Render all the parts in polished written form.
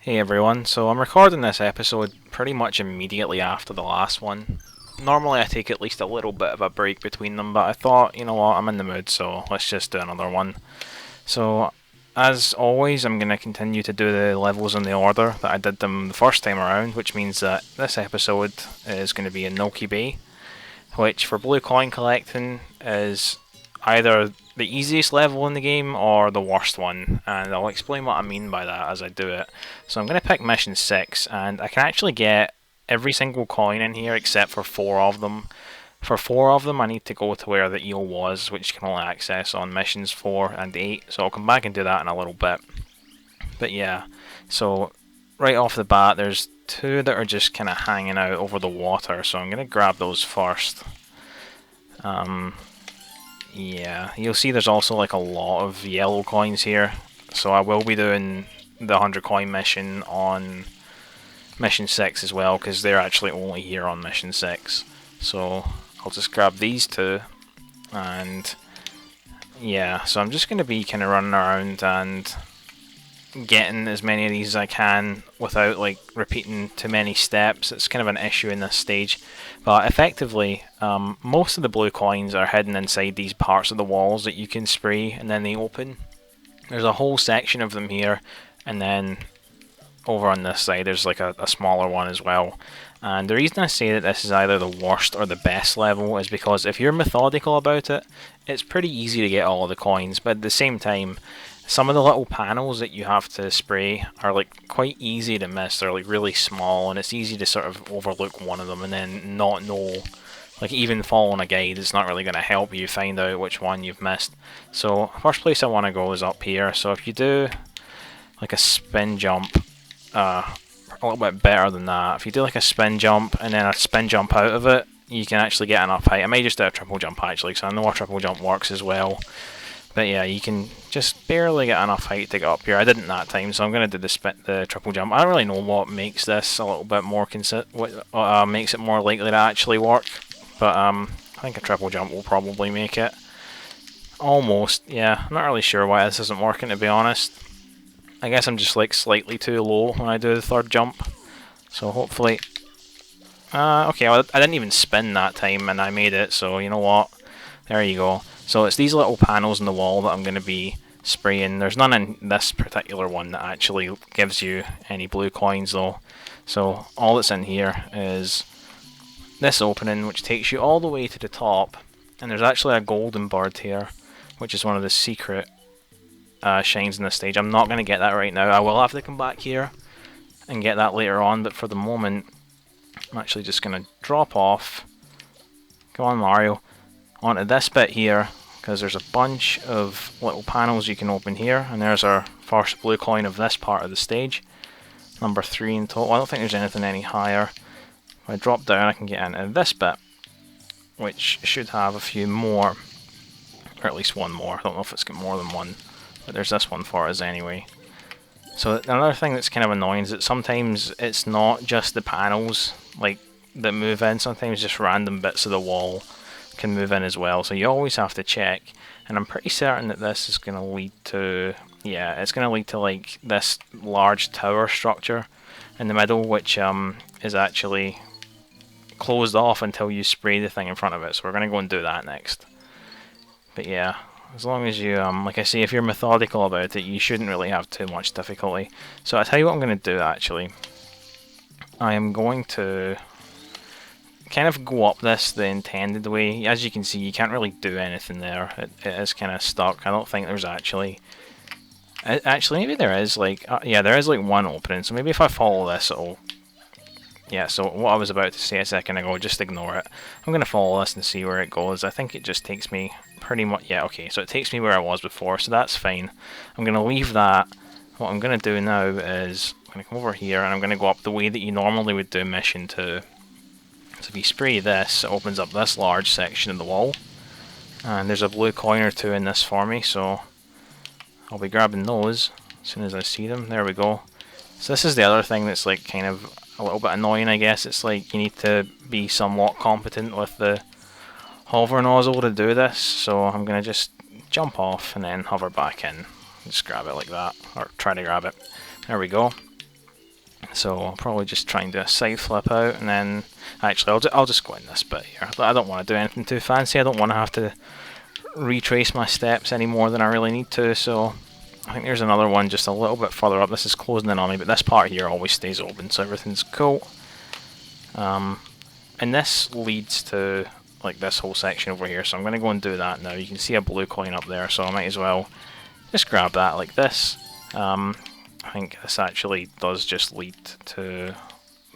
Hey everyone, so I'm recording this episode pretty much immediately after the last one. Normally I take at least a little bit of a break between them, but I thought, you know what, I'm in the mood, so let's just do another one. So, as always, I'm going to continue to do the levels in the order that I did them the first time around, which means that this episode is going to be in Noki Bay, which for blue coin collecting is either the easiest level in the game or the worst one, and I'll explain what I mean by that as I do it. So I'm going to pick mission 6, and I can actually get every single coin in here except for 4 of them. For 4 of them I need to go to where the eel was, which you can only access on missions 4 and 8, so I'll come back and do that in a little bit. But yeah, so right off the bat there's 2 that are just kind of hanging out over the water, so I'm going to grab those first. Yeah, you'll see there's also like a lot of yellow coins here, so I will be doing the 100 coin mission on mission 6 as well, because they're actually only here on mission 6. So I'll just grab these 2, and yeah, so I'm just going to be kind of running around and getting as many of these as I can without like repeating too many steps. It's kind of an issue in this stage, but effectively most of the blue coins are hidden inside these parts of the walls that you can spray and then they open. There's a whole section of them here, and then over on this side there's like a smaller one as well. And the reason I say that this is either the worst or the best level is because if you're methodical about it, it's pretty easy to get all of the coins, but at the same time some of the little panels that you have to spray are like quite easy to miss. They're like really small, and it's easy to sort of overlook one of them and then not know, like even following a guide is not really going to help you find out which one you've missed. So first place I want to go is up here. So if you do like a spin jump, a little bit better than that. If you do like a spin jump and then a spin jump out of it, you can actually get enough height. I may just do a triple jump actually, because I know a triple jump works as well. But yeah, you can just barely get enough height to get up here. I didn't that time, so I'm going to do the triple jump. I don't really know what makes this a little bit more what makes it more likely to actually work, but I think a triple jump will probably make it. Almost, yeah. I'm not really sure why this isn't working, to be honest. I guess I'm just like slightly too low when I do the third jump, so hopefully. Okay, well, I didn't even spin that time, and I made it. So you know what? There you go. So it's these little panels in the wall that I'm going to be spraying. There's none in this particular one that actually gives you any blue coins though. So all that's in here is this opening, which takes you all the way to the top. And there's actually a golden bird here, which is one of the secret shines in this stage. I'm not going to get that right now. I will have to come back here and get that later on, but for the moment I'm actually just going to drop off. Come on, Mario. Onto this bit here, because there's a bunch of little panels you can open here, and there's our first blue coin of this part of the stage. Number 3 in total. I don't think there's anything any higher. If I drop down I can get into this bit, which should have a few more, or at least one more. I don't know if it's got more than one, but there's this one for us anyway. So another thing that's kind of annoying is that sometimes it's not just the panels like that move in, sometimes just random bits of the wall can move in as well, so you always have to check. And I'm pretty certain that this is going to lead to, yeah, it's going to lead to like this large tower structure in the middle, which is actually closed off until you spray the thing in front of it. So we're going to go and do that next. But yeah, as long as you, like I say, if you're methodical about it, you shouldn't really have too much difficulty. So I'll tell you what I'm going to do actually. I am going to kind of go up this the intended way. As you can see, you can't really do anything there. It is kind of stuck. I don't think there's actually maybe there is like yeah, there is like one opening, so maybe if I follow this it'll, yeah. So what I was about to say a second ago, just ignore it. I'm gonna follow this and see where it goes. I think it just takes me pretty much, yeah, okay, so it takes me where I was before, so that's fine. I'm gonna leave that. What I'm gonna do now is I'm gonna come over here and I'm gonna go up the way that you normally would do mission 2. So if you spray this, it opens up this large section of the wall, and there's a blue coin or 2 in this for me, so I'll be grabbing those as soon as I see them. There we go. So this is the other thing that's like kind of a little bit annoying, I guess. It's like you need to be somewhat competent with the hover nozzle to do this, so I'm going to just jump off and then hover back in. Just grab it like that, or try to grab it. There we go. So I'll probably just try and do a side flip out, and then actually I'll just go in this bit here. I don't want to do anything too fancy. I don't want to have to retrace my steps any more than I really need to. So I think there's another one just a little bit further up. This is closing in on me, but this part here always stays open, so everything's cool. And this leads to like this whole section over here, so I'm going to go and do that now. You can see a blue coin up there, so I might as well just grab that like this. I think this actually does just lead to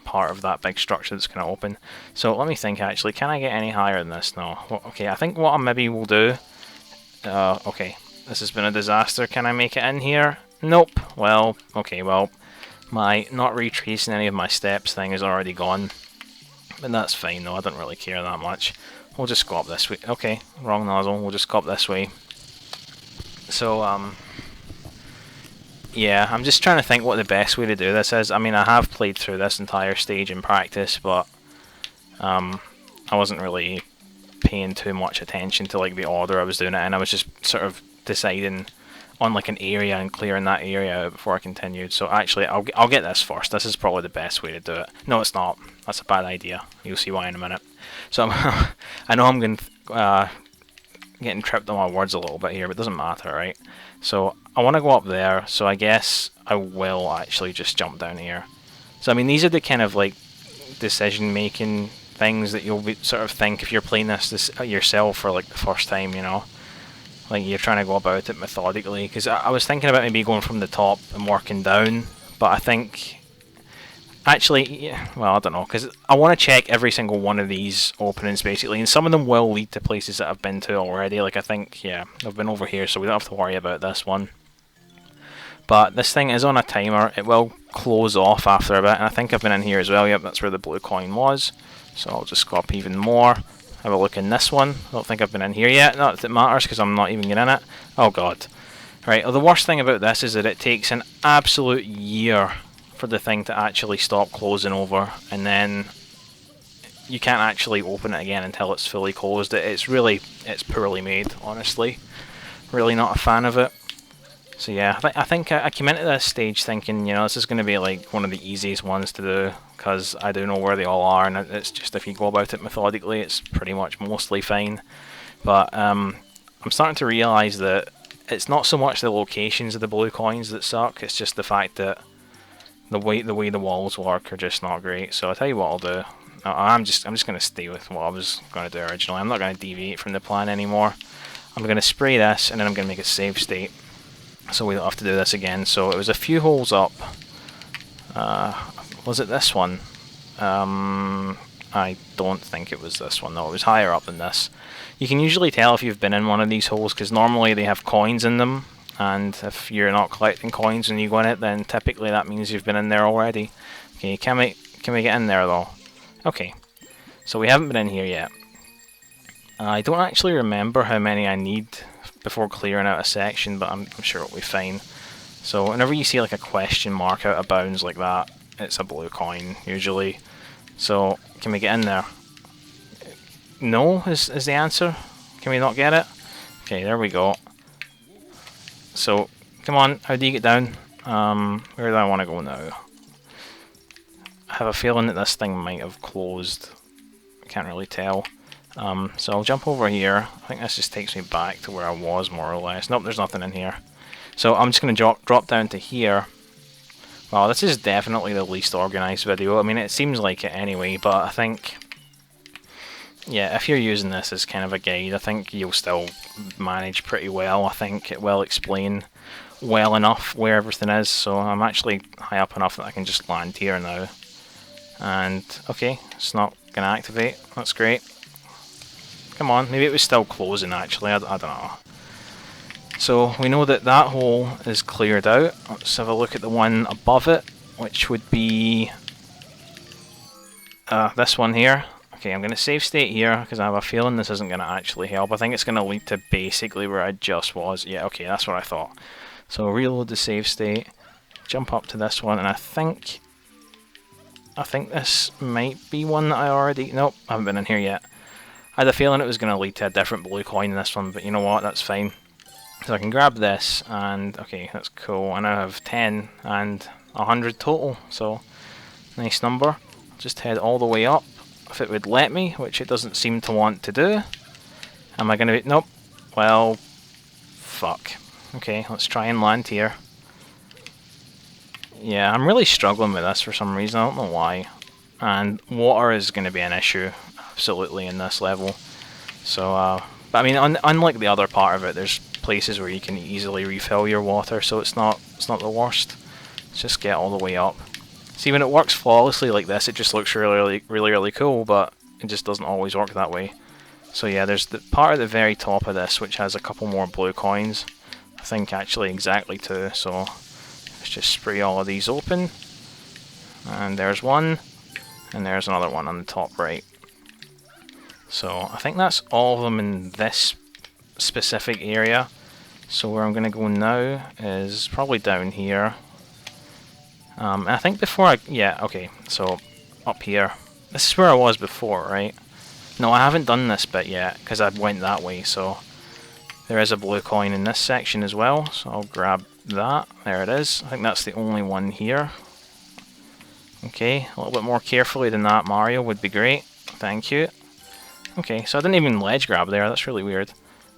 part of that big structure that's going to open. So let me think actually, can I get any higher than this? No. Well, okay, I think what I maybe will do... okay, this has been a disaster. Can I make it in here? Nope. Well, okay, well, my not retracing any of my steps thing is already gone. But that's fine though, I don't really care that much. We'll just go up this way. Okay, wrong nozzle, we'll just go up this way. So, yeah, I'm just trying to think what the best way to do this is. I mean, I have played through this entire stage in practice, but I wasn't really paying too much attention to like the order I was doing it in. I was just sort of deciding on like an area and clearing that area out before I continued. So actually, I'll get this first. This is probably the best way to do it. No, it's not. That's a bad idea. You'll see why in a minute. So I know I'm getting tripped on my words a little bit here, but it doesn't matter, right? So I want to go up there, so I guess I will actually just jump down here. So I mean, these are the kind of like decision-making things that you'll be, sort of think if you're playing this yourself for like the first time, you know? Like you're trying to go about it methodically, because I was thinking about maybe going from the top and working down, but I think... Actually, yeah, well, I don't know, because I want to check every single one of these openings, basically, and some of them will lead to places that I've been to already. Like, I think, yeah, I've been over here, so we don't have to worry about this one. But this thing is on a timer. It will close off after a bit, and I think I've been in here as well. Yep, that's where the blue coin was. So I'll just go up even more. Have a look in this one. I don't think I've been in here yet. Not that it matters, because I'm not even getting in it. Oh, God. Right, well, the worst thing about this is that it takes an absolute year for the thing to actually stop closing over, and then you can't actually open it again until it's fully closed. It's poorly made, honestly. Really not a fan of it. So yeah, I think I came into this stage thinking, you know, this is going to be like one of the easiest ones to do, because I do know where they all are, and it's just if you go about it methodically, it's pretty much mostly fine. But I'm starting to realise that it's not so much the locations of the blue coins that suck, it's just the fact that the way the walls work are just not great. So I'll tell you what I'll do. I'm just going to stay with what I was going to do originally. I'm not going to deviate from the plan anymore. I'm going to spray this, and then I'm going to make a save state, so we don't have to do this again. So it was a few holes up. Was it this one? I don't think it was this one. No, it was higher up than this. You can usually tell if you've been in one of these holes, because normally they have coins in them. And if you're not collecting coins when you go in it, then typically that means you've been in there already. Okay, can we get in there though? Okay, so we haven't been in here yet. I don't actually remember how many I need before clearing out a section, but I'm sure it'll be fine. So whenever you see like a question mark out of bounds like that, it's a blue coin usually. So can we get in there? No is the answer. Can we not get it? Okay, there we go. So, come on, how do you get down? Where do I want to go now? I have a feeling that this thing might have closed. I can't really tell. So I'll jump over here. I think this just takes me back to where I was, more or less. Nope, there's nothing in here. So I'm just going to drop down to here. Well, this is definitely the least organised video. I mean, it seems like it anyway, but I think... yeah, if you're using this as kind of a guide, I think you'll still manage pretty well. I think it will explain well enough where everything is, so I'm actually high up enough that I can just land here now. And, okay, it's not going to activate. That's great. Come on, maybe it was still closing actually, I don't know. So we know that that hole is cleared out. Let's have a look at the one above it, which would be this one here. Okay, I'm going to save state here, because I have a feeling this isn't going to actually help. I think it's going to lead to basically where I just was. Yeah, okay, that's what I thought. So reload the save state, jump up to this one, and I think this might be one that I already... Nope, I haven't been in here yet. I had a feeling it was going to lead to a different blue coin in this one, but you know what, that's fine. So I can grab this, and okay, that's cool. I now have 10, and 100 total, so nice number. Just head all the way up, if it would let me, which it doesn't seem to want to do. Am I going to be... Nope. Well, fuck. Okay, let's try and land here. Yeah, I'm really struggling with this for some reason, I don't know why. And water is going to be an issue, absolutely, in this level. So, but I mean, unlike the other part of it, there's places where you can easily refill your water, so it's not the worst. Let's just get all the way up. See, when it works flawlessly like this, it just looks really cool, but it just doesn't always work that way. So yeah, there's the part at the very top of this which has a couple more blue coins. I think actually exactly 2, so let's just spray all of these open. And there's one, and there's another one on the top right. So I think that's all of them in this specific area. So where I'm going to go now is probably down here. I think before I... Yeah, okay, so up here. This is where I was before, right? No, I haven't done this bit yet, because I went that way, so... There is a blue coin in this section as well, so I'll grab that. There it is. I think that's the only one here. Okay, a little bit more carefully than that, Mario, would be great. Thank you. Okay, so I didn't even ledge grab there, that's really weird.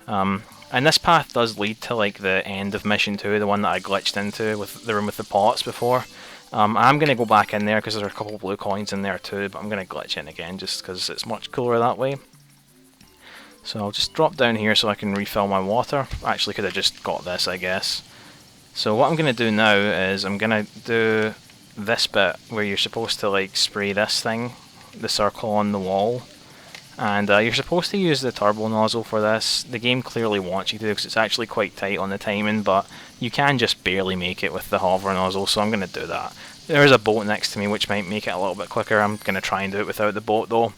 And this path does lead to like the end of mission 2, the one that I glitched into with the room with the pots before. I'm going to go back in there because there are a couple of blue coins in there too, but I'm going to glitch in again just because it's much cooler that way. So I'll just drop down here so I can refill my water. Actually could have just got this, I guess. So what I'm going to do now is I'm going to do this bit where you're supposed to like spray this thing, the circle on the wall. And you're supposed to use the turbo nozzle for this. The game clearly wants you to because it's actually quite tight on the timing, but you can just barely make it with the hover nozzle, so I'm going to do that. There is a boat next to me which might make it a little bit quicker. I'm going to try and do it without the boat though.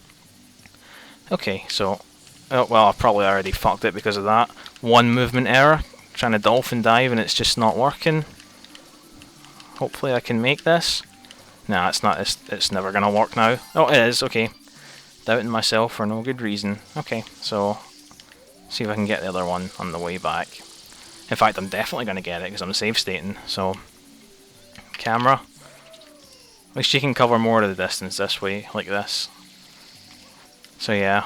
Okay, so... Oh, well, I've probably already fucked it because of that. One movement error. Trying to dolphin dive and it's just not working. Hopefully I can make this. Nah, it's not. It's never going to work now. Oh, it is, okay. Doubting myself for no good reason. Okay, so see if I can get the other one on the way back. In fact, I'm definitely going to get it because I'm save stating. So, camera. At least you can cover more of the distance this way, like this. So yeah,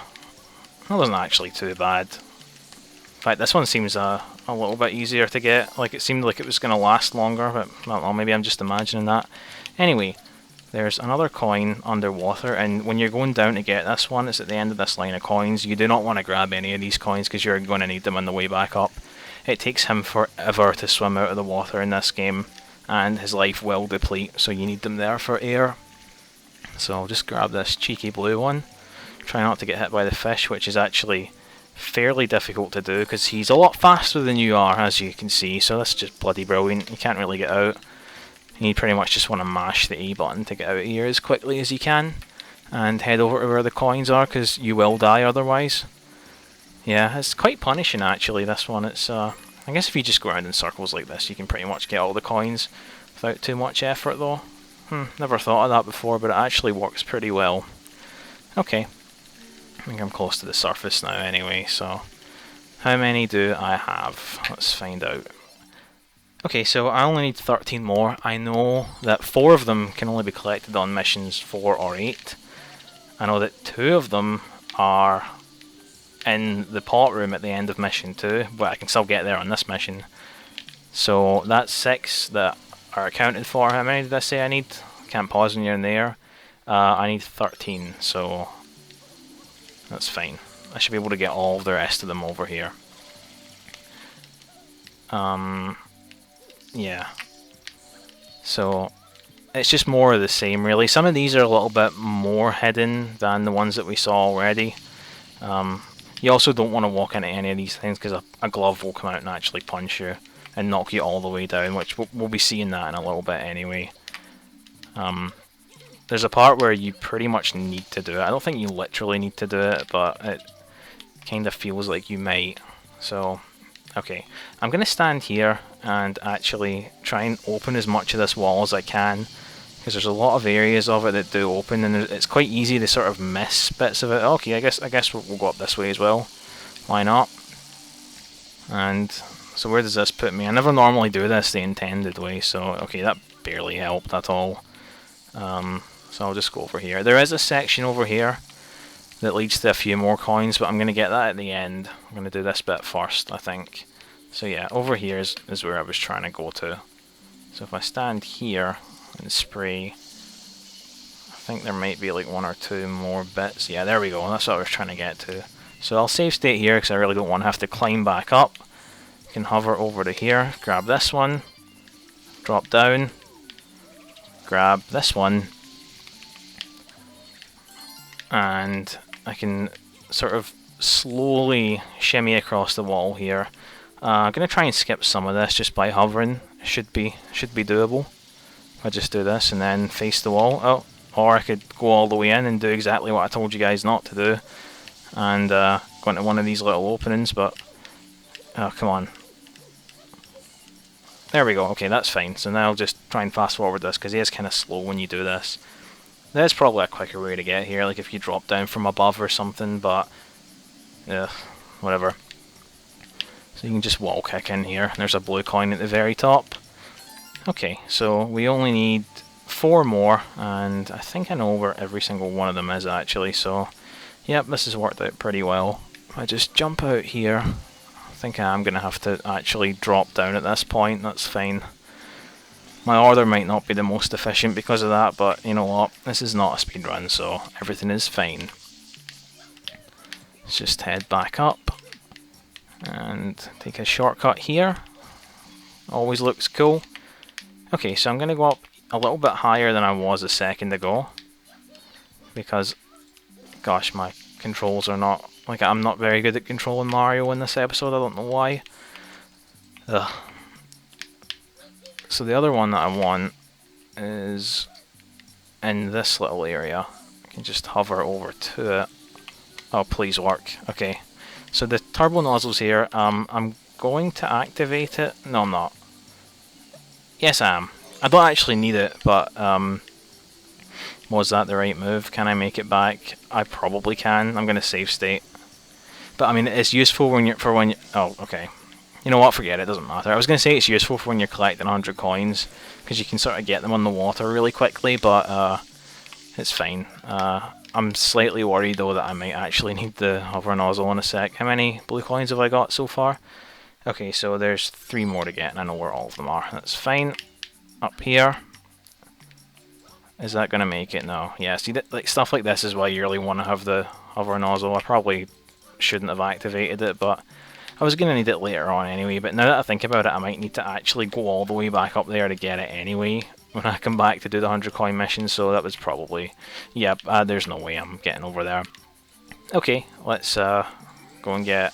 that wasn't actually too bad. In fact, this one seems a little bit easier to get. Like, it seemed like it was going to last longer, but I don't know, maybe I'm just imagining that. Anyway. There's another coin underwater, and when you're going down to get this one, it's at the end of this line of coins. You do not want to grab any of these coins because you're going to need them on the way back up. It takes him forever to swim out of the water in this game, and his life will deplete, so you need them there for air. So I'll just grab this cheeky blue one. Try not to get hit by the fish, which is actually fairly difficult to do because he's a lot faster than you are, as you can see, so that's just bloody brilliant. You can't really get out. You pretty much just want to mash the A button to get out of here as quickly as you can and head over to where the coins are because you will die otherwise. Yeah, it's quite punishing actually, this one. It's I guess if you just go around in circles like this you can pretty much get all the coins without too much effort though. Never thought of that before, but it actually works pretty well. Okay, I think I'm close to the surface now anyway, so how many do I have? Let's find out. Okay, so I only need 13 more. I know that 4 of them can only be collected on missions 4 or 8. I know that 2 of them are in the pot room at the end of mission 2, but I can still get there on this mission. So that's 6 that are accounted for. How many did I say I need? Can't pause when you're in there. I need 13, so that's fine. I should be able to get all of the rest of them over here. Yeah, so it's just more of the same really. Some of these are a little bit more hidden than the ones that we saw already. You also don't want to walk into any of these things because a glove will come out and actually punch you and knock you all the way down, which we'll be seeing that in a little bit anyway. There's a part where you pretty much need to do it. I don't think you literally need to do it, but it kind of feels like you might. So okay, I'm going to stand here and actually try and open as much of this wall as I can because there's a lot of areas of it that do open and it's quite easy to sort of miss bits of it. Okay, I guess we'll go up this way as well. Why not? And So where does this put me? I never normally do this the intended way, so okay, that barely helped at all. So I'll just go over here. There is a section over here that leads to a few more coins, but I'm going to get that at the end. I'm going to do this bit first, I think. So yeah, over here is where I was trying to go to. So if I stand here and spray, I think there might be like 1 or 2 more bits. Yeah, there we go. That's what I was trying to get to. So I'll save state here because I really don't want to have to climb back up. You can hover over to here, grab this one, drop down, grab this one, and I can sort of slowly shimmy across the wall here. I'm going to try and skip some of this just by hovering. Should be doable. If I just do this and then face the wall. Oh, or I could go all the way in and do exactly what I told you guys not to do, and go into one of these little openings, but oh, come on. There we go. Okay, that's fine. So now I'll just try and fast forward this because it is kind of slow when you do this. There's probably a quicker way to get here, like if you drop down from above or something, but yeah, whatever. So you can just wall kick in here. There's a blue coin at the very top. Okay, so we only need 4 more, and I think I know where every single one of them is actually, so yep, this has worked out pretty well. If I just jump out here, I think I am going to have to actually drop down at this point. That's fine. My order might not be the most efficient because of that, but you know what, this is not a speedrun, so everything is fine. Let's just head back up and take a shortcut here. Always looks cool. Okay, so I'm going to go up a little bit higher than I was a second ago, because gosh, my controls are not, like, I'm not very good at controlling Mario in this episode. I don't know why. Ugh. So the other one that I want is in this little area. I can just hover over to it. Oh, please work. Okay. So the turbo nozzle's here. I'm going to activate it. No, I'm not. Yes, I am. I don't actually need it, but was that the right move? Can I make it back? I probably can. I'm going to save state. But I mean, it's useful when you're oh, okay. You know what? Forget it. Doesn't matter. I was going to say it's useful for when you're collecting 100 coins because you can sort of get them on the water really quickly, but it's fine. I'm slightly worried though that I might actually need the hover nozzle in a sec. How many blue coins have I got so far? Okay, so there's 3 more to get, and I know where all of them are. That's fine. Up here. Is that going to make it? No. Yeah, see, like stuff like this is why you really want to have the hover nozzle. I probably shouldn't have activated it, but I was going to need it later on anyway. But now that I think about it, I might need to actually go all the way back up there to get it anyway when I come back to do the 100 coin mission, so that was probably... Yep, there's no way I'm getting over there. Okay, let's go and get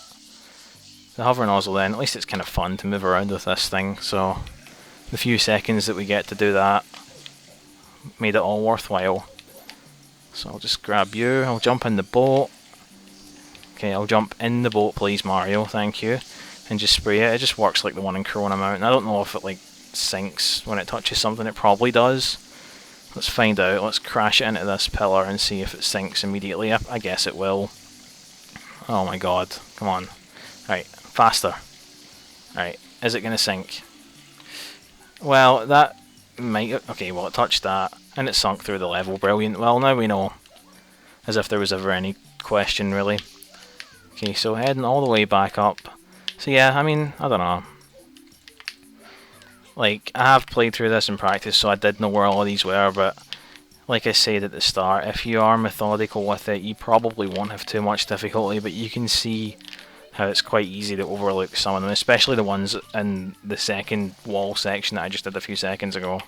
the hover nozzle then. At least it's kind of fun to move around with this thing, so the few seconds that we get to do that made it all worthwhile. So I'll just grab you, I'll jump in the boat. Okay, I'll jump in the boat please, Mario, thank you. And just spray it. It just works like the one in Corona Mountain. I don't know if it like sinks when it touches something. It probably does. Let's find out. Let's crash it into this pillar and see if it sinks immediately. I guess it will. Oh my god. Come on. Right, faster. Right, is it going to sink? Well, that might... Okay, well it touched that, and it sunk through the level. Brilliant. Well, now we know. As if there was ever any question, really. Okay, so heading all the way back up. So yeah, I mean, I don't know. Like, I have played through this in practice, so I did know where all of these were, but like I said at the start, if you are methodical with it, you probably won't have too much difficulty, but you can see how it's quite easy to overlook some of them, especially the ones in the second wall section that I just did a few seconds ago.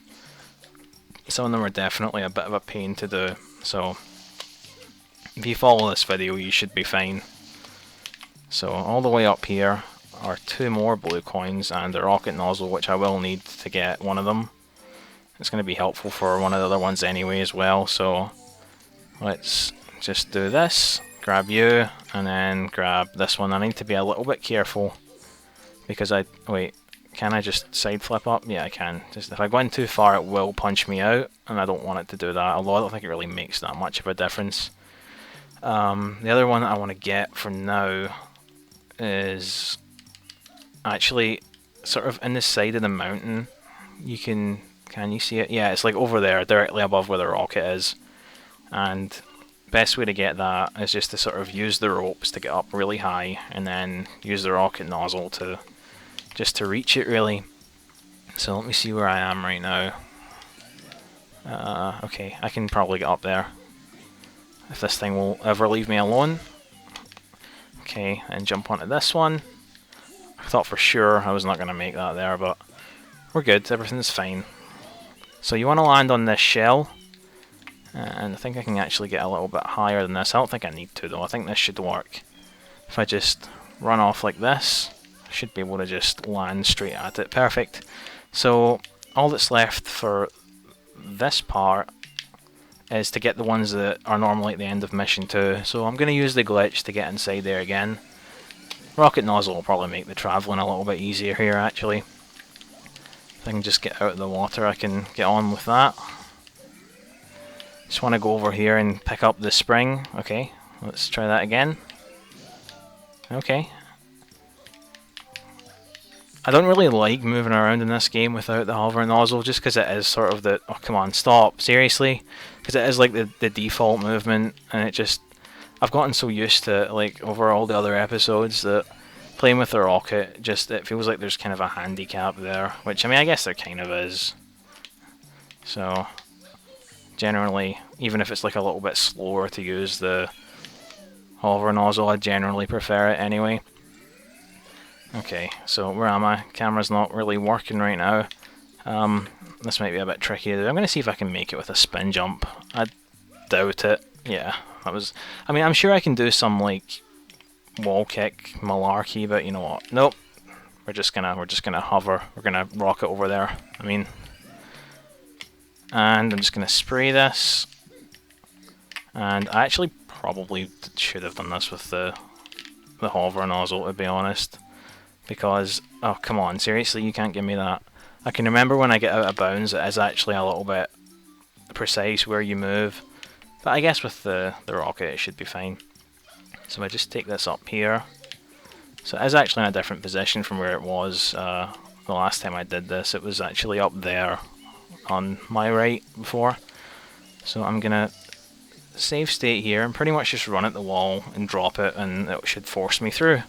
Some of them are definitely a bit of a pain to do, so if you follow this video you should be fine. So all the way up here are 2 more blue coins and a rocket nozzle, which I will need to get one of them. It's going to be helpful for one of the other ones anyway as well, so let's just do this. Grab you, and then grab this one. I need to be a little bit careful, because wait, can I just side flip up? Yeah, I can. Just if I go in too far it will punch me out, and I don't want it to do that, although I don't think it really makes that much of a difference. The other one that I want to get for now is... actually sort of in the side of the mountain. You can you see it? Yeah, it's like over there, directly above where the rocket is. And best way to get that is just to sort of use the ropes to get up really high, and then use the rocket nozzle to just to reach it really. So let me see where I am right now. Okay, I can probably get up there if this thing will ever leave me alone. Okay, and jump onto this one. I thought for sure I was not going to make that there, but we're good, everything's fine. So you want to land on this shell, and I think I can actually get a little bit higher than this. I don't think I need to though, I think this should work. If I just run off like this, I should be able to just land straight at it. Perfect. So all that's left for this part is to get the ones that are normally at the end of mission 2. So I'm going to use the glitch to get inside there again. Rocket nozzle will probably make the travelling a little bit easier here actually. If I can just get out of the water I can get on with that. Just want to go over here and pick up the spring. Okay, let's try that again. Okay. I don't really like moving around in this game without the hover nozzle, just because it is sort of the... Oh, come on, stop. Seriously? Because it is like the default movement, and it just... I've gotten so used to it, like, over all the other episodes, that playing with the rocket, just, it feels like there's kind of a handicap there, which, I mean, I guess there kind of is. So, generally, even if it's like a little bit slower to use the hover nozzle, I generally prefer it anyway. Okay, so where am I? Camera's not really working right now. This might be a bit tricky. I'm going to see if I can make it with a spin jump. I doubt it. Yeah, that was... I mean, I'm sure I can do some, like, wall kick malarkey, but you know what? Nope. We're just gonna hover. We're gonna rocket over there. I mean... And I'm just going to spray this. And I actually probably should have done this with the hover nozzle, to be honest. Because, oh come on, seriously, you can't give me that. I can remember when I get out of bounds, it is actually a little bit precise where you move. But I guess with the rocket it should be fine. So I just take this up here. So it is actually in a different position from where it was the last time I did this. It was actually up there on my right before. So I'm gonna save state here and pretty much just run at the wall and drop it, and it should force me through.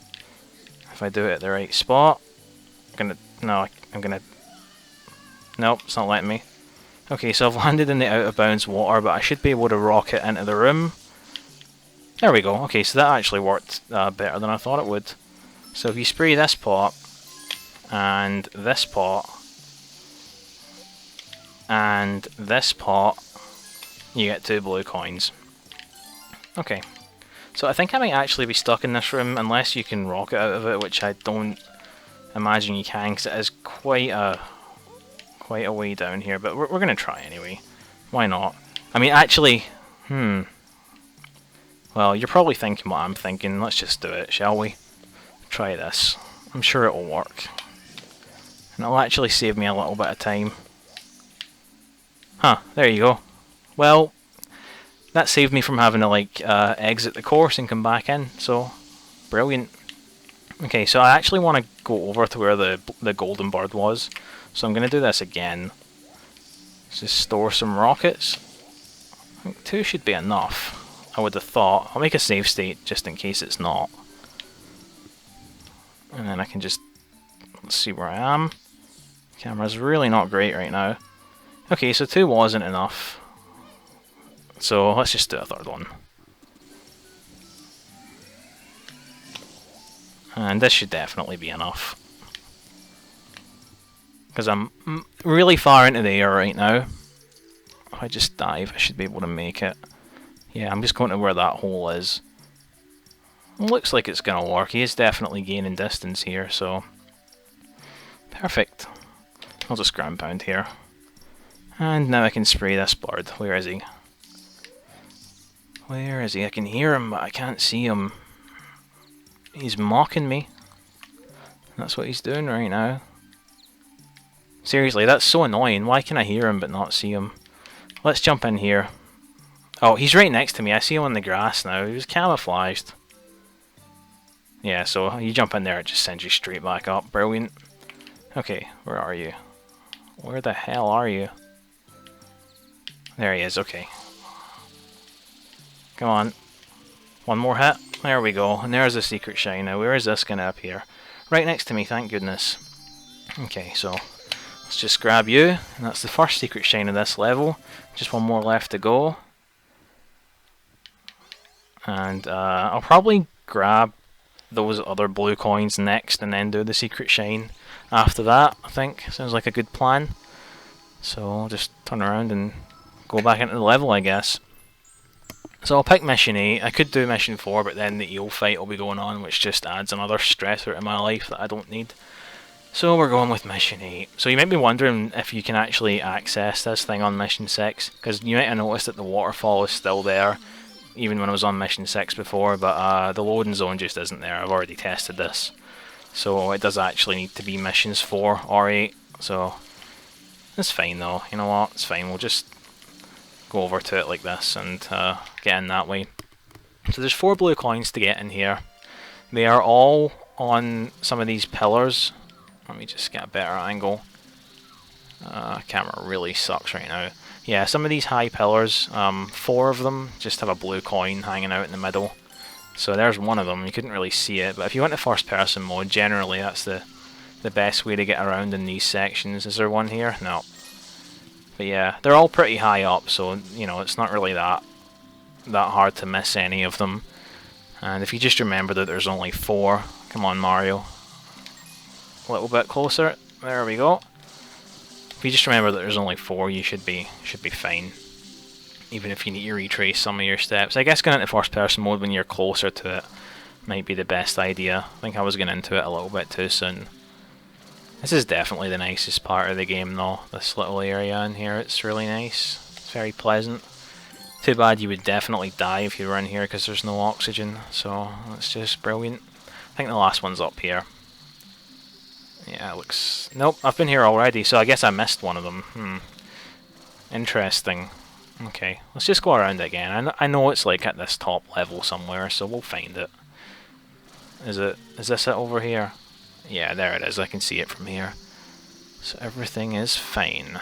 If I do it at the right spot. Nope, it's not letting me. Okay, so I've landed in the out of bounds water, but I should be able to rocket into the room. There we go. Okay, so that actually worked better than I thought it would. So if you spray this pot, and this pot, and this pot, you get 2 blue coins. Okay. So I think I might actually be stuck in this room unless you can rocket out of it, which I don't imagine you can, because it is quite a way down here. But we're gonna try anyway. Why not? I mean, actually, well, you're probably thinking what I'm thinking. Let's just do it, shall we? Try this. I'm sure it'll work, and it'll actually save me a little bit of time. Huh? There you go. Well. That saved me from having to like exit the course and come back in, so brilliant. Okay, so I actually want to go over to where the golden bird was, so I'm going to do this again. Just store some rockets. I think 2 should be enough, I would have thought. I'll make a save state just in case it's not. And then I can just... Let's see where I am. Camera's really not great right now. Okay, so 2 wasn't enough. So let's just do a 3rd one. And this should definitely be enough. Because I'm really far into the air right now. If I just dive, I should be able to make it. Yeah, I'm just going to where that hole is. Looks like it's going to work. He is definitely gaining distance here, so... Perfect. I'll just ground pound here. And now I can spray this bird. Where is he? Where is he? I can hear him, but I can't see him. He's mocking me. That's what he's doing right now. Seriously, that's so annoying. Why can I hear him but not see him? Let's jump in here. Oh, he's right next to me. I see him on the grass now. He was camouflaged. Yeah, so you jump in there, it just sends you straight back up. Brilliant. Okay, where are you? Where the hell are you? There he is, okay. Come on. One more hit. There we go. And there's the secret shine. Now, where is this going to appear? Right next to me, thank goodness. Okay, so let's just grab you. And that's the first secret shine of this level. Just one more left to go. And I'll probably grab those other blue coins next and then do the secret shine after that, I think. Sounds like a good plan. So I'll just turn around and go back into the level, I guess. So I'll pick mission 8. I could do mission 4, but then the eel fight will be going on, which just adds another stressor to my life that I don't need. So we're going with mission 8. So you might be wondering if you can actually access this thing on mission 6, because you might have noticed that the waterfall is still there, even when I was on mission 6 before, but the loading zone just isn't there. I've already tested this. So it does actually need to be missions 4 or 8, so it's fine though. You know what, it's fine, we'll just go over to it like this and get in that way. So there's 4 blue coins to get in here. They are all on some of these pillars. Let me just get a better angle. Camera really sucks right now. Yeah, some of these high pillars, 4 of them just have a blue coin hanging out in the middle. So there's one of them. You couldn't really see it, but if you went to first person mode, generally that's the best way to get around in these sections. Is there one here? No. But yeah, they're all pretty high up, so you know it's not really that hard to miss any of them. And if you just remember that there's only 4, come on Mario, a little bit closer. There we go. If you just remember that there's only 4, you should be fine. Even if you need to retrace some of your steps. I guess going into first person mode when you're closer to it might be the best idea. I think I was getting into it a little bit too soon. This is definitely the nicest part of the game though, this little area in here. It's really nice. It's very pleasant. Too bad you would definitely die if you were in here because there's no oxygen, so it's just brilliant. I think the last one's up here. Yeah, it looks... Nope, I've been here already, so I guess I missed one of them. Interesting. Okay, let's just go around again. I know it's like at this top level somewhere, so we'll find it. Is this it over here? Yeah, there it is. I can see it from here. So everything is fine.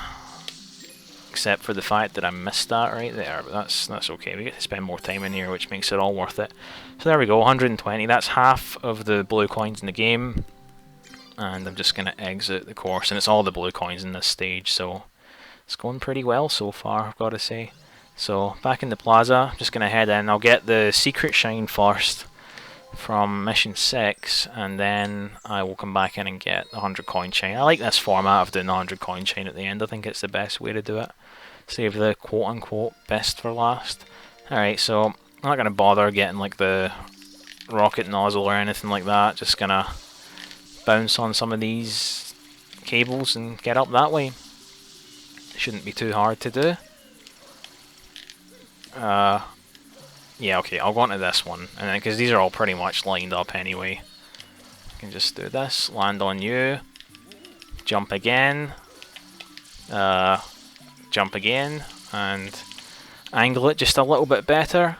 Except for the fact that I missed that right there, but that's okay. We get to spend more time in here, which makes it all worth it. So there we go, 120. That's half of the blue coins in the game. And I'm just going to exit the course, and it's all the blue coins in this stage, so it's going pretty well so far, I've got to say. So back in the plaza, I'm just going to head in. I'll get the secret shine first from mission 6, and then I will come back in and get the 100 coin chain. I like this format of doing the 100 coin chain at the end. I think it's the best way to do it. Save the quote-unquote best for last. Alright, so I'm not going to bother getting like the rocket nozzle or anything like that. Just going to bounce on some of these cables and get up that way. Shouldn't be too hard to do. Yeah, okay, I'll go on to this one, and then because these are all pretty much lined up anyway, I can just do this. Land on you, jump again, jump again, and angle it just a little bit better,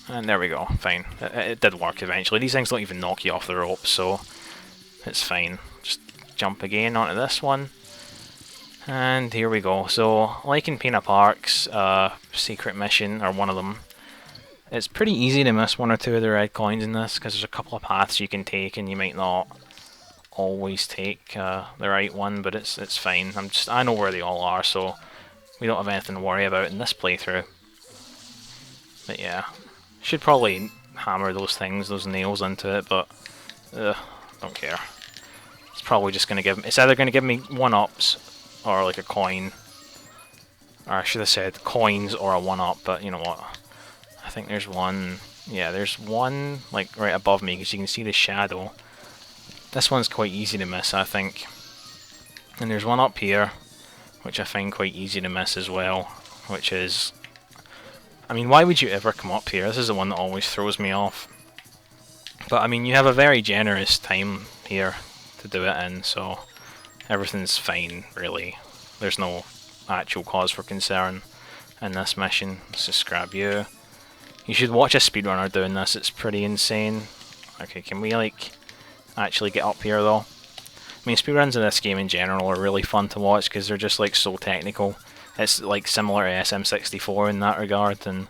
and there we go. Fine, it did work eventually. These things don't even knock you off the rope, so it's fine. Just jump again onto this one. And here we go. So, like in Peanut Park's secret mission, or one of them, it's pretty easy to miss 1 or 2 of the red coins in this, because there's a couple of paths you can take, and you might not always take the right one, but it's fine. I know where they all are, so we don't have anything to worry about in this playthrough. But yeah, should probably hammer those nails into it, but don't care. It's probably just going to it's either going to give me 1-ups, or like a coin, or I should have said coins or a 1-up, but you know what, I think there's one. Yeah, there's one like right above me, because you can see the shadow. This one's quite easy to miss, I think, and there's one up here which I find quite easy to miss as well, which is, I mean, why would you ever come up here? This is the one that always throws me off. But I mean, you have a very generous time here to do it in, so everything's fine, really. There's no actual cause for concern in this mission. Let's just grab you. You should watch a speedrunner doing this, it's pretty insane. Okay, can we like actually get up here though? I mean, speedruns in this game in general are really fun to watch because they're just like so technical. It's like similar to SM64 in that regard, and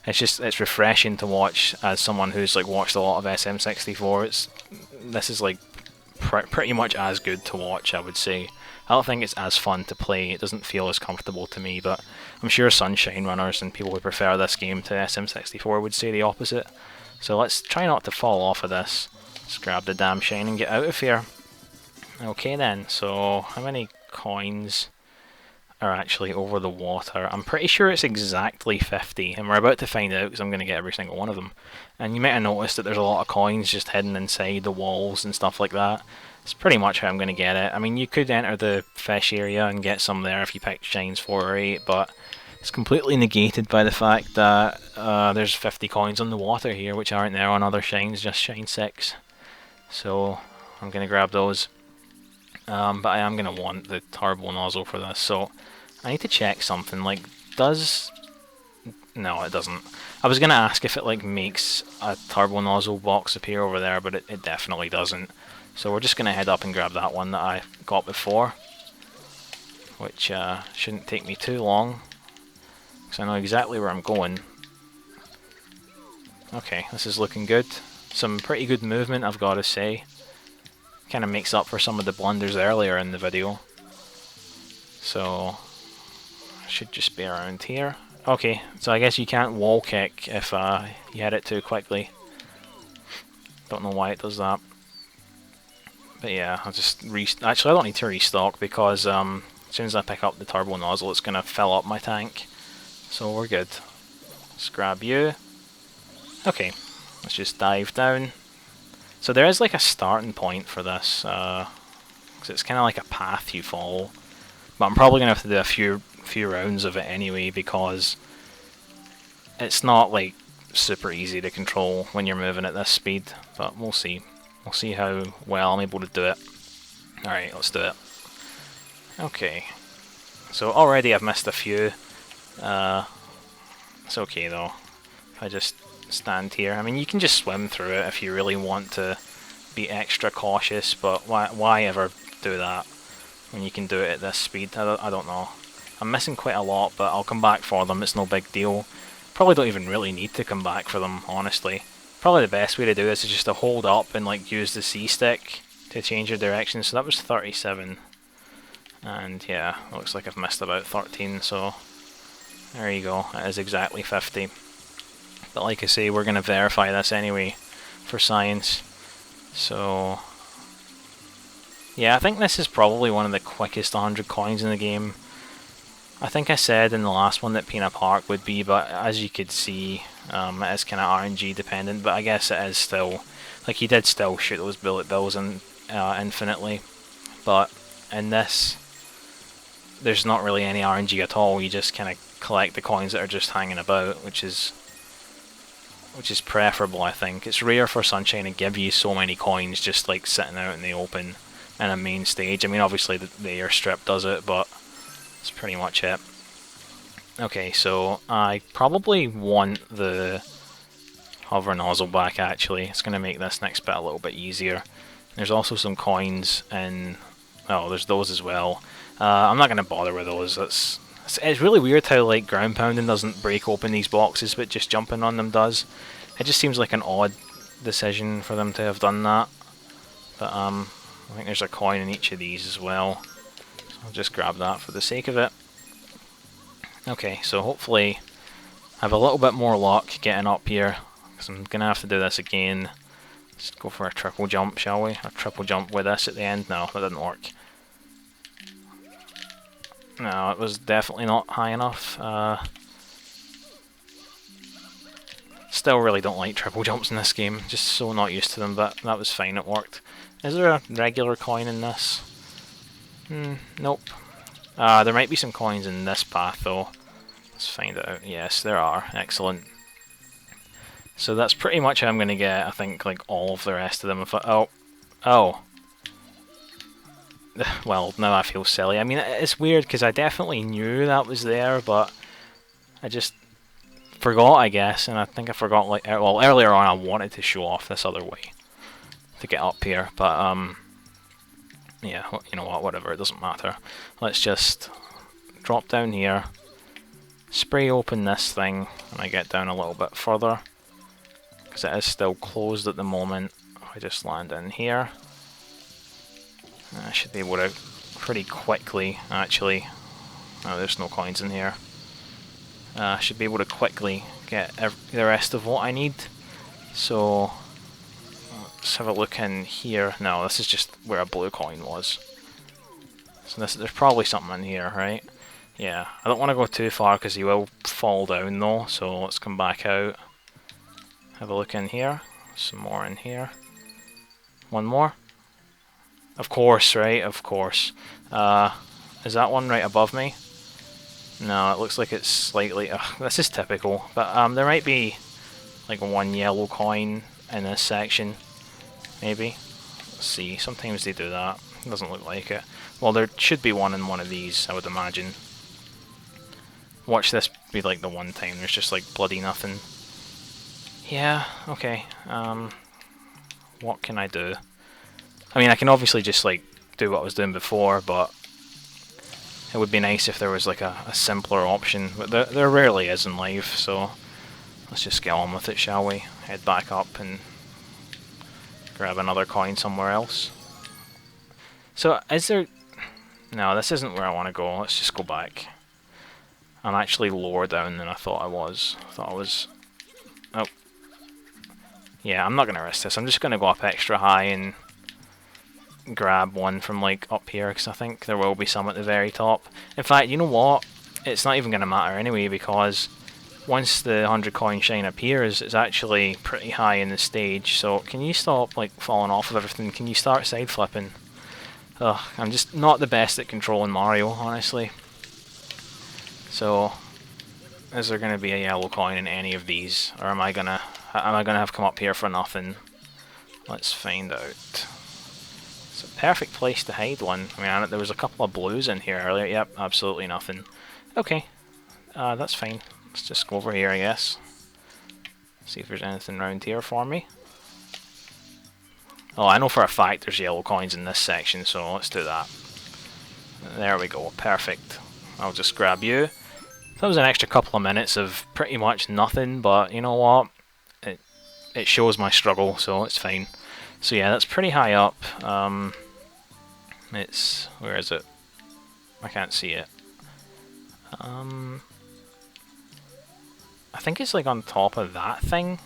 it's refreshing to watch as someone who's like watched a lot of SM64. This is like pretty much as good to watch, I would say. I don't think it's as fun to play. It doesn't feel as comfortable to me, but I'm sure Sunshine runners and people who prefer this game to SM64 would say the opposite. So let's try not to fall off of this. Let's grab the damn shine and get out of here. Okay then, so how many coins are actually over the water? I'm pretty sure it's exactly 50, and we're about to find out because I'm going to get every single one of them. And you might have noticed that there's a lot of coins just hidden inside the walls and stuff like that. It's pretty much how I'm going to get it. I mean, you could enter the fish area and get some there if you picked shines 4 or 8, but it's completely negated by the fact that there's 50 coins on the water here, which aren't there on other shines, just shine 6. So I'm going to grab those. But I am going to want the turbo nozzle for this, so I need to check something. Like, no, it doesn't. I was going to ask if it like makes a turbo nozzle box appear over there, but it definitely doesn't. So we're just going to head up and grab that one that I got before, which shouldn't take me too long, because I know exactly where I'm going. Okay, this is looking good. Some pretty good movement, I've got to say. Kind of makes up for some of the blunders earlier in the video. So I should just be around here. Okay, so I guess you can't wall kick if you hit it too quickly. Don't know why it does that. But yeah, I'll just actually I don't need to restock because as soon as I pick up the turbo nozzle it's going to fill up my tank. So we're good. Let's grab you. Okay, let's just dive down. So there is like a starting point for this, because it's kind of like a path you follow. But I'm probably going to have to do a few rounds of it anyway, because it's not like super easy to control when you're moving at this speed. But we'll see. We'll see how well I'm able to do it. Alright, let's do it. Okay. So already I've missed a few. It's okay though. If I just stand here. I mean, you can just swim through it if you really want to be extra cautious, but why ever do that when you can do it at this speed? I don't know. I'm missing quite a lot, but I'll come back for them. It's no big deal. Probably don't even really need to come back for them, honestly. Probably the best way to do this is just to hold up and like use the C stick to change your direction. So that was 37. And yeah, looks like I've missed about 13, so there you go. It is exactly 50. But like I say, we're going to verify this anyway for science. So yeah, I think this is probably one of the quickest 100 coins in the game. I think I said in the last one that Peanut Park would be, but as you could see, it is kind of RNG dependent, but I guess it is still, like, he did still shoot those bullet bills in, infinitely, but in this, there's not really any RNG at all. You just kind of collect the coins that are just hanging about, which is preferable, I think. It's rare for Sunshine to give you so many coins just like sitting out in the open in a main stage. I mean, obviously the airstrip does it, but that's pretty much it. Okay, so I probably want the hover nozzle back actually. It's going to make this next bit a little bit easier. There's also some coins in... oh, there's those as well. I'm not going to bother with those. It's really weird how like ground pounding doesn't break open these boxes, but just jumping on them does. It just seems like an odd decision for them to have done that. But I think there's a coin in each of these as well. So I'll just grab that for the sake of it. Okay, so hopefully I have a little bit more luck getting up here, because I'm going to have to do this again. Let's go for a triple jump, shall we? A triple jump with this at the end? No, that didn't work. No, it was definitely not high enough. Still really don't like triple jumps in this game, just so not used to them, but that was fine, it worked. Is there a regular coin in this? Nope. There might be some coins in this path though. Let's find out. Yes, there are. Excellent. So that's pretty much how I'm going to get, I think, like all of the rest of them. If I, oh. Well, now I feel silly. I mean, it's weird because I definitely knew that was there, but I just forgot, I guess, and I think I forgot, like, well, earlier on I wanted to show off this other way. to get up here, but yeah, you know what, whatever, it doesn't matter. Let's just drop down here, spray open this thing, and I get down a little bit further, because it is still closed at the moment. I just land in here. I should be able to pretty quickly, actually, oh, there's no coins in here. I should be able to quickly get the rest of what I need. So let's have a look in here. No, this is just where a blue coin was. So there's probably something in here, right? Yeah, I don't want to go too far because he will fall down though, so let's come back out. Have a look in here. Some more in here. One more. Of course, right? Of course. Is that one right above me? No, it looks like it's slightly... this is typical, but there might be like one yellow coin in this section, maybe. Let's see, sometimes they do that. It doesn't look like it. Well, there should be one in one of these, I would imagine. Watch this be like the one time there's just like bloody nothing. Yeah, okay. What can I do? I mean, I can obviously just like do what I was doing before, but it would be nice if there was like a simpler option, but there rarely is in life, so let's just get on with it, shall we? Head back up and grab another coin somewhere else. So, is there... No, this isn't where I want to go. Let's just go back. I'm actually lower down than I thought I was. Oh. Yeah, I'm not going to risk this. I'm just going to go up extra high and grab one from like up here, because I think there will be some at the very top. In fact, you know what? It's not even going to matter anyway, because once the 100 coin shine appears, it's actually pretty high in the stage. So can you stop like falling off of everything? Can you start side flipping? Ugh, I'm just not the best at controlling Mario, honestly. So, is there going to be a yellow coin in any of these, or am I gonna have come up here for nothing? Let's find out. It's a perfect place to hide one. I mean, there was a couple of blues in here earlier. Yep, absolutely nothing. Okay, that's fine. Let's just go over here, I guess. See if there's anything around here for me. Oh, I know for a fact there's yellow coins in this section, so let's do that. There we go, perfect. I'll just grab you. That was an extra couple of minutes of pretty much nothing, but you know what? It shows my struggle, so it's fine. So yeah, that's pretty high up. Where is it? I can't see it. I think it's like on top of that thing.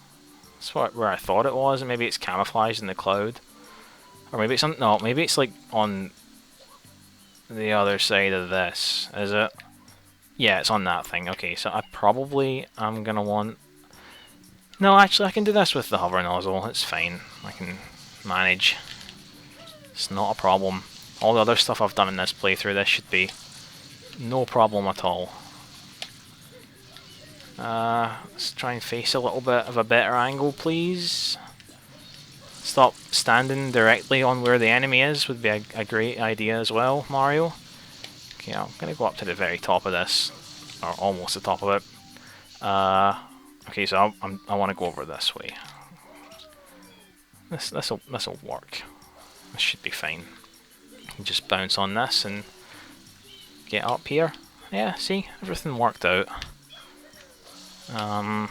That's where I thought it was, and maybe it's camouflaged in the cloud. Or maybe it's on... No, maybe it's like on the other side of this. Is it? Yeah, it's on that thing. Okay, so I probably am going to want... No, actually, I can do this with the hover nozzle. It's fine. I can manage. It's not a problem. All the other stuff I've done in this playthrough, this should be no problem at all. Let's try and face a little bit of a better angle, please. Stop standing directly on where the enemy is would be a great idea as well, Mario. Okay, I'm going to go up to the very top of this, or almost the top of it. Okay, so I want to go over this way. This'll work. This should be fine. Just bounce on this and get up here. Yeah, see, everything worked out. I'm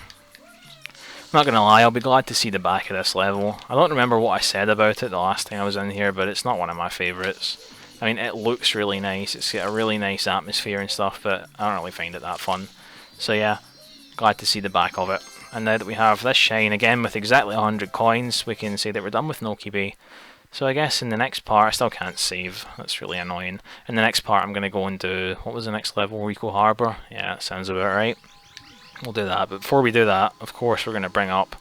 not gonna lie, I'll be glad to see the back of this level. I don't remember what I said about it the last time I was in here, but it's not one of my favourites. I mean, it looks really nice, it's got a really nice atmosphere and stuff, but I don't really find it that fun. So yeah, glad to see the back of it. And now that we have this shine again with exactly 100 coins, we can say that we're done with Noki Bay. So I guess in the next part, I still can't save, that's really annoying. In the next part I'm going to go and do, what was the next level, Rico Harbour? Yeah, that sounds about right. We'll do that, but before we do that, of course we're going to bring up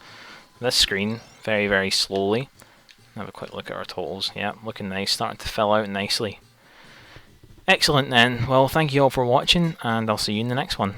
this screen very, very slowly. Have a quick look at our totals. Yeah, looking nice, starting to fill out nicely. Excellent then, well thank you all for watching, and I'll see you in the next one.